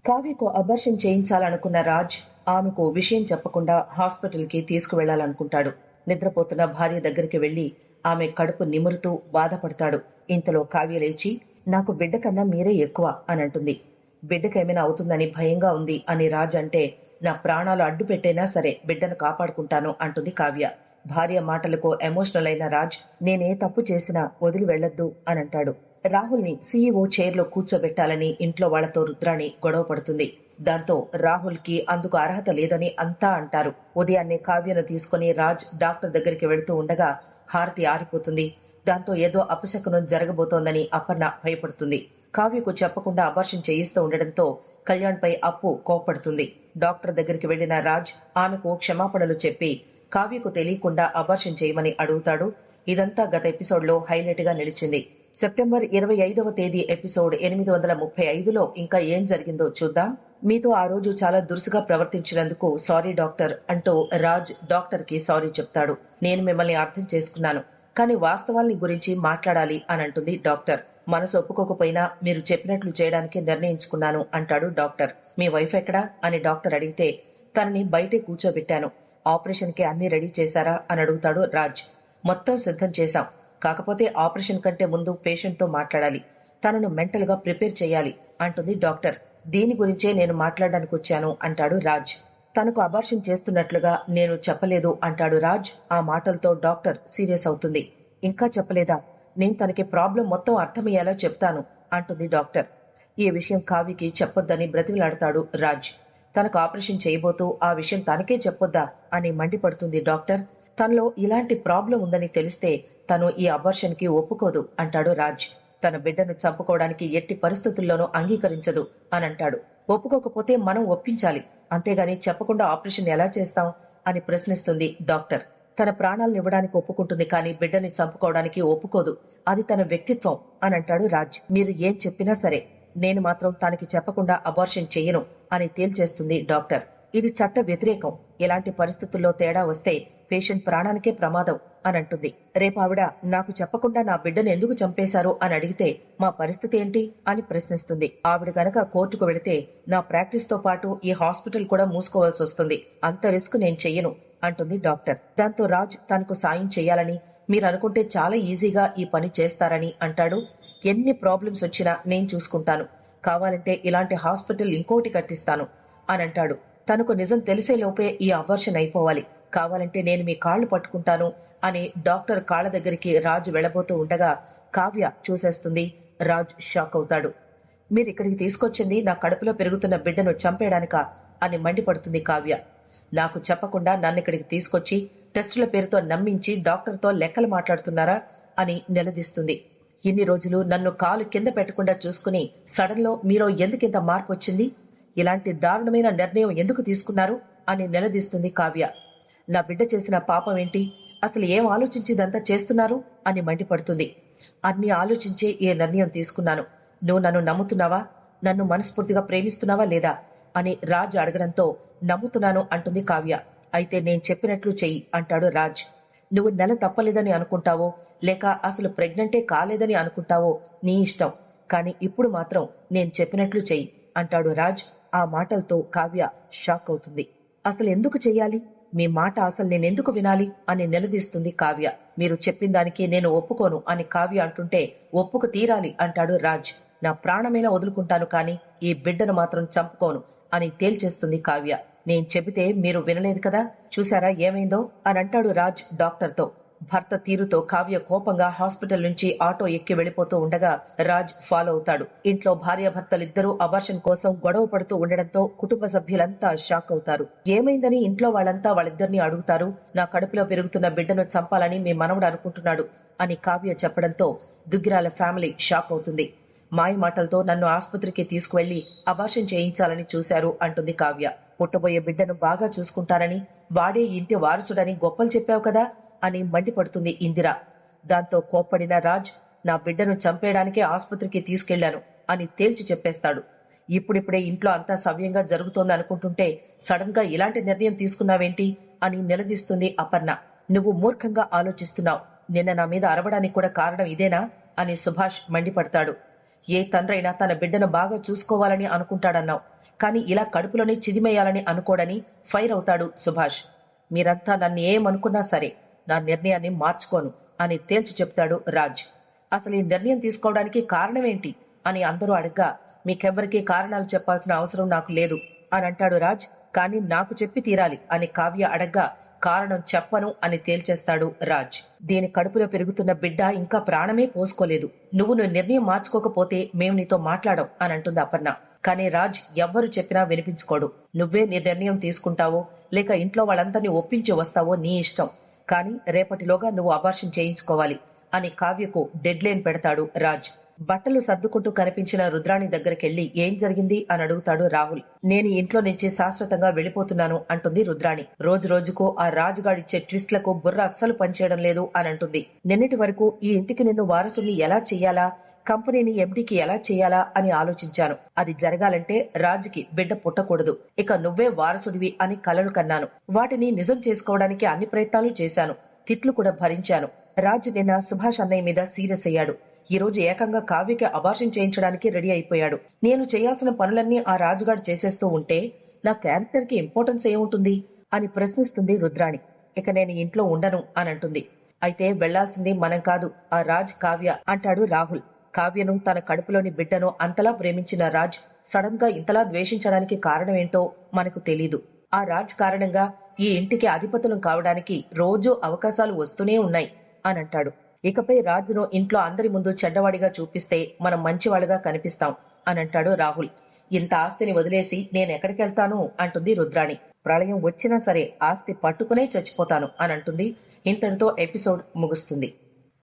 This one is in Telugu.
కావ్యకు అబార్షన్ చేయించాలనుకున్న రాజ్ ఆమెకు విషయం చెప్పకుండా హాస్పిటల్కి తీసుకువెళ్లాలనుకుంటాడు. నిద్రపోతున్న భార్య దగ్గరికి వెళ్లి ఆమె కడుపు నిమురుతూ బాధపడతాడు. ఇంతలో కావ్య లేచి, నాకు బిడ్డ కన్నా మీరే ఎక్కువ అని అంటుంది. బిడ్డకేమైనా అవుతుందని భయంగా ఉంది అని రాజ్ అంటే, నా ప్రాణాలు అడ్డు పెట్టైనా సరే బిడ్డను కాపాడుకుంటాను అంటుంది కావ్య. భార్య మాటలకు ఎమోషనల్ అయిన రాజ్, నేనే తప్పు చేసినా వదిలి వెళ్లొద్దు అని అంటాడు. రాహుల్ని సీఈఓ చైర్లో కూర్చోబెట్టాలని ఇంట్లో వాళ్లతో రుద్రాణి గొడవ పడుతుంది. దాంతో రాహుల్ కి అందుకు అర్హత లేదని అంతా అంటారు. ఉదయాన్నే కావ్యను తీసుకుని రాజ్ డాక్టర్ దగ్గరికి వెళుతూ ఉండగా హారతి ఆరిపోతుంది. దాంతో ఏదో అపశకునం జరగబోతోందని అపర్ణ భయపడుతుంది. కావ్యకు చెప్పకుండా అబార్షన్ చేయిస్తూ ఉండడంతో కళ్యాణ్ పై అప్పు కోప్పడుతుంది. డాక్టర్ దగ్గరికి వెళ్లిన రాజ్ ఆమెకు క్షమాపణలు చెప్పి కావ్యకు తెలియకుండా అబార్షన్ చేయమని అడుగుతాడు. ఇదంతా గత ఎపిసోడ్లో హైలైట్ గా నిలిచింది. సెప్టెంబర్ 25వ తేదీ ఎపిసోడ్ 835లో ఇంకా ఏం జరిగిందో చూద్దాం. మీతో ఆ రోజు చాలా దురుసుగా ప్రవర్తించినందుకు సారీ డాక్టర్ అంటూ రాజ్ డాక్టర్ కి సారీ చెప్తాడు. నేను మిమ్మల్ని అర్థం చేసుకున్నాను, కానీ వాస్తవాల్ని గురించి మాట్లాడాలి అని అంటుంది డాక్టర్. మనసు ఒప్పుకోకపోయినా మీరు చెప్పినట్లు చేయడానికి నిర్ణయించుకున్నాను అంటాడు డాక్టర్. మీ వైఫ్ ఎక్కడా అని డాక్టర్ అడిగితే, తనని బయటే కూర్చోబెట్టాను. ఆపరేషన్ కి అన్ని రెడీ చేశారా అని అడుగుతాడు రాజ్. మొత్తం సిద్ధం చేశాం, కాకపోతే ఆపరేషన్ కంటే ముందు పేషెంట్ తో మాట్లాడాలి, తనను మెంటల్ గా ప్రిపేర్ చేయాలి అంటుంది డాక్టర్. దీని గురించే నేను మాట్లాడడానికి వచ్చాను అంటాడు రాజ్. తనకు అబార్షన్ చేస్తున్నట్లుగా నేను చెప్పలేదు అంటాడు రాజ్. ఆ మాటలతో డాక్టర్ సీరియస్ అవుతుంది. ఇంకా చెప్పలేదా? నేను తనకి ప్రాబ్లం మొత్తం అర్థమయ్యేలా చెప్తాను అంటుంది డాక్టర్. ఈ విషయం కావ్యకి చెప్పొద్దని బ్రతిమలాడతాడు రాజ్. తనకు ఆపరేషన్ చేయబోతూ ఆ విషయం తనకే చెప్పొద్దా అని మండిపడుతుంది డాక్టర్. తనలో ఇలాంటి ప్రాబ్లం ఉందని తెలిస్తే తను ఈ అబార్షన్ కి ఒప్పుకోదు అంటాడు రాజ్. తన బిడ్డను చంపుకోవడానికి ఎట్టి పరిస్థితుల్లోనూ అంగీకరించదు అని అంటాడు. ఒప్పుకోకపోతే మనం ఒప్పించాలి, అంతేగాని చెప్పకుండా ఆపరేషన్ ఎలా చేస్తాం అని ప్రశ్నిస్తుంది డాక్టర్. తన ప్రాణాలను ఇవ్వడానికి ఒప్పుకుంటుంది, కానీ బిడ్డని చంపుకోవడానికి ఒప్పుకోదు. అది తన వ్యక్తిత్వం అని అంటాడు రాజ్. మీరు ఏం చెప్పినా సరే నేను మాత్రం తనకి చెప్పకుండా అబార్షన్ చెయ్యను అని తేల్చేస్తుంది డాక్టర్. ఇది చట్ట వ్యతిరేకం. ఇలాంటి పరిస్థితుల్లో తేడా వస్తే పేషెంట్ ప్రాణానికే ప్రమాదం అని అంటుంది. రేపు ఆవిడ నాకు చెప్పకుండా నా బిడ్డను ఎందుకు చంపేశారు అని అడిగితే మా పరిస్థితి ఏంటి అని ప్రశ్నిస్తుంది. ఆవిడ గనక కోర్టుకు వెళితే నా ప్రాక్టీస్ తో పాటు ఈ హాస్పిటల్ కూడా మూసుకోవాల్సి వస్తుంది. అంత రిస్క్ నేను చెయ్యను అంటుంది డాక్టర్. దాంతో రాజ్ తనకు సాయం చెయ్యాలని, మీరు అనుకుంటే చాలా ఈజీగా ఈ పని చేస్తారని అంటాడు. ఎన్ని ప్రాబ్లమ్స్ వచ్చినా నేను చూసుకుంటాను, కావాలంటే ఇలాంటి హాస్పిటల్ ఇంకోటి కట్టిస్తాను అని అంటాడు. తనకు నిజం తెలిసే లోపే ఈ అబార్షన్ అయిపోవాలి, కావాలంటే నేను మీ కాళ్లు పట్టుకుంటాను అని డాక్టర్ కాళ్ల దగ్గరికి రాజు వెళ్లబోతూ ఉండగా కావ్య చూసేస్తుంది. రాజ్ షాక్ అవుతాడు. మీరు ఇక్కడికి తీసుకొచ్చింది నా కడుపులో పెరుగుతున్న బిడ్డను చంపేయడానికా అని మండిపడుతుంది కావ్య. నాకు చెప్పకుండా నన్ను ఇక్కడికి తీసుకొచ్చి టెస్టుల పేరుతో నమ్మించి డాక్టర్తో లెక్కలు మాట్లాడుతున్నారా అని నిలదీస్తుంది. ఇన్ని రోజులు నన్ను కాలు కింద పెట్టకుండా చూసుకుని సడన్ లో మీలో ఎందుకింత మార్పు వచ్చింది? ఇలాంటి దారుణమైన నిర్ణయం ఎందుకు తీసుకున్నారు అని నిలదీస్తుంది కావ్య. నా బిడ్డ చేసిన పాపం ఏంటి? అసలు ఏం ఆలోచించిదంతా చేస్తున్నారు అని మండిపడుతుంది. అన్ని ఆలోచించే ఈ నిర్ణయం తీసుకున్నాను. నువ్వు నన్ను నమ్ముతున్నావా? నన్ను మనస్ఫూర్తిగా ప్రేమిస్తున్నావా లేదా అని రాజ్ అడగడంతో నమ్ముతున్నాను అంటుంది కావ్య. అయితే నేను చెప్పినట్లు చెయ్యి అంటాడు రాజ్. నువ్వు నెల తప్పలేదని అనుకుంటావో లేక అసలు ప్రెగ్నెంటే కాలేదని అనుకుంటావో నీ ఇష్టం, కానీ ఇప్పుడు మాత్రం నేను చెప్పినట్లు చెయ్యి అంటాడు రాజ్. ఆ మాటలతో కావ్య షాక్ అవుతుంది. అసలు ఎందుకు చెయ్యాలి? మీ మాట అసలు నేనెందుకు వినాలి అని నిలదీస్తుంది కావ్య. మీరు చెప్పిన దానికి నేను ఒప్పుకోను అని కావ్య అంటుంటే ఒప్పుకు తీరాలి అంటాడు రాజ్. నా ప్రాణమైనా వదులుకుంటాను, కానీ ఈ బిడ్డను మాత్రం చంపుకోను అని తేల్చేస్తుంది కావ్య. నేను చెబితే మీరు వినలేదు కదా, చూశారా ఏమైందో అని అంటాడు రాజ్ డాక్టర్తో. భర్త తీరుతో కావ్య కోపంగా హాస్పిటల్ నుంచి ఆటో ఎక్కి వెళ్లిపోతూ ఉండగా రాజ్ ఫాలో అవుతాడు. ఇంట్లో భార్యాభర్తలిద్దరూ అబార్షన్ కోసం గొడవ పడుతూ ఉండడంతో కుటుంబ సభ్యులంతా షాక్ అవుతారు. ఏమైందని ఇంట్లో వాళ్ళంతా వాళ్ళిద్దరిని అడుగుతారు. నా కడుపులో పెరుగుతున్న బిడ్డను చంపాలని మీ మనవడు అనుకుంటున్నాడు అని కావ్య చెప్పడంతో దుగ్గిరాల ఫ్యామిలీ షాక్ అవుతుంది. మాయ మాటలతో నన్ను ఆసుపత్రికి తీసుకువెళ్లి అబార్షన్ చేయించాలని చూశారు అంటుంది కావ్య. పుట్టబోయే బిడ్డను బాగా చూసుకుంటారని, వాడే ఇంటి వారసుడని గొప్పలు చెప్పావు కదా అని మండిపడుతుంది ఇందిర. దాంతో కోప్పడిన రాజ్, నా బిడ్డను చంపేయడానికే ఆసుపత్రికి తీసుకెళ్లాను అని తేల్చి చెప్పేస్తాడు. ఇప్పుడిప్పుడే ఇంట్లో అంతా సవ్యంగా జరుగుతోంది అనుకుంటుంటే సడన్ గా ఇలాంటి నిర్ణయం తీసుకున్నావేంటి అని నిలదీస్తుంది అపర్ణ. నువ్వు మూర్ఖంగా ఆలోచిస్తున్నావు. నిన్న నా మీద అరవడానికి కూడా కారణం ఇదేనా అని సుభాష్ మండిపడతాడు. ఏ తండ్రైనా తన బిడ్డను బాగా చూసుకోవాలని అనుకుంటాడన్నావు. కానీ ఇలా కడుపులోనే చిదిమేయాలని అనుకోడని ఫైర్ అవుతాడు సుభాష్. మీరంతా నన్ను ఏమనుకున్నా సరే నా నిర్ణయాన్ని మార్చుకోను అని తేల్చి చెప్తాడు రాజ్. అసలు ఈ నిర్ణయం తీసుకోవడానికి కారణమేంటి అని అందరూ అడగ్గా, మీకెవ్వరికీ కారణాలు చెప్పాల్సిన అవసరం నాకు లేదు అని అంటాడు రాజ్. కానీ నాకు చెప్పి తీరాలి అని కావ్య అడగ్గా, కారణం చెప్పను అని తేల్చేస్తాడు రాజ్. దీని కడుపులో పెరుగుతున్న బిడ్డ ఇంకా ప్రాణమే పోసుకోలేదు. నువ్వు నిర్ణయం మార్చుకోకపోతే మేము నీతో మాట్లాడం అని అంటుంది అపర్ణ. కానీ రాజ్ ఎవ్వరు చెప్పినా వినిపించుకోడు. నువ్వే నీ నిర్ణయం తీసుకుంటావో లేక ఇంట్లో వాళ్ళందరినీ ఒప్పించి వస్తావో నీ ఇష్టం. కానీ రేపటిలోగా నువ్వు అబార్షన్ చేయించుకోవాలి అని కావ్యకు డెడ్ లైన్ పెడతాడు రాజ్. బట్టలు సర్దుకుంటూ కనిపించిన రుద్రాణి దగ్గరికెళ్లి ఏం జరిగింది అని అడుగుతాడు రాహుల్. నేను ఇంట్లో నుంచి శాశ్వతంగా వెళ్లిపోతున్నాను అంటుంది రుద్రాణి. రోజు రోజుకు ఆ రాజుగాడిచ్చే ట్విస్ట్లకు బుర్ర అస్సలు పనిచేయడం లేదు అని అంటుంది. నిన్నటి వరకు ఈ ఇంటికి నిన్ను వారసుని ఎలా చెయ్యాలా, కంపెనీని ఎండీకి ఎలా చేయాలా అని ఆలోచించాను. అది జరగాలంటే రాజుకి బిడ్డ పుట్టకూడదు. ఇక నువ్వే వారసుడివి అని కలలు కన్నాను. వాటిని నిజం చేసుకోవడానికి అన్ని ప్రయత్నాలు చేశాను. తిట్లు కూడా భరించాను. రాజు నిన్న సుభాష్ అన్నయ్య మీద సీరియస్ అయ్యాడు. ఈ రోజు ఏకంగా కావ్యకి అబార్షన్ చేయించడానికి రెడీ అయిపోయాడు. నేను చేయాల్సిన పనులన్నీ ఆ రాజుగాడు చేసేస్తూ ఉంటే నా క్యారెక్టర్ కి ఇంపార్టెన్స్ ఏముంటుంది అని ప్రశ్నిస్తుంది రుద్రాణి. ఇక నేను ఇంట్లో ఉండను అని అంటుంది. అయితే వెళ్లాల్సింది మనం కాదు, ఆ రాజ్ కావ్య అంటాడు రాహుల్. కావ్యను తన కడుపులోని బిడ్డను అంతలా ప్రేమించిన రాజ్ సడన్ గా ఇంతలా ద్వేషించడానికి కారణమేంటో మనకు తెలీదు. ఆ రాజ్ కారణంగా ఈ ఇంటికి అధిపతులం కావడానికి రోజూ అవకాశాలు వస్తూనే ఉన్నాయి అని అంటాడు. ఇకపై రాజును ఇంట్లో అందరి ముందు చెడ్డవాడిగా చూపిస్తే మనం మంచివాళ్ళుగా కనిపిస్తాం అని అంటాడు రాహుల్. ఇంత ఆస్తిని వదిలేసి నేనెక్కడికెళ్తాను అంటుంది రుద్రాణి. ప్రళయం వచ్చినా సరే ఆస్తి పట్టుకునే చచ్చిపోతాను అని అంటుంది. ఇంతటితో ఎపిసోడ్ ముగుస్తుంది.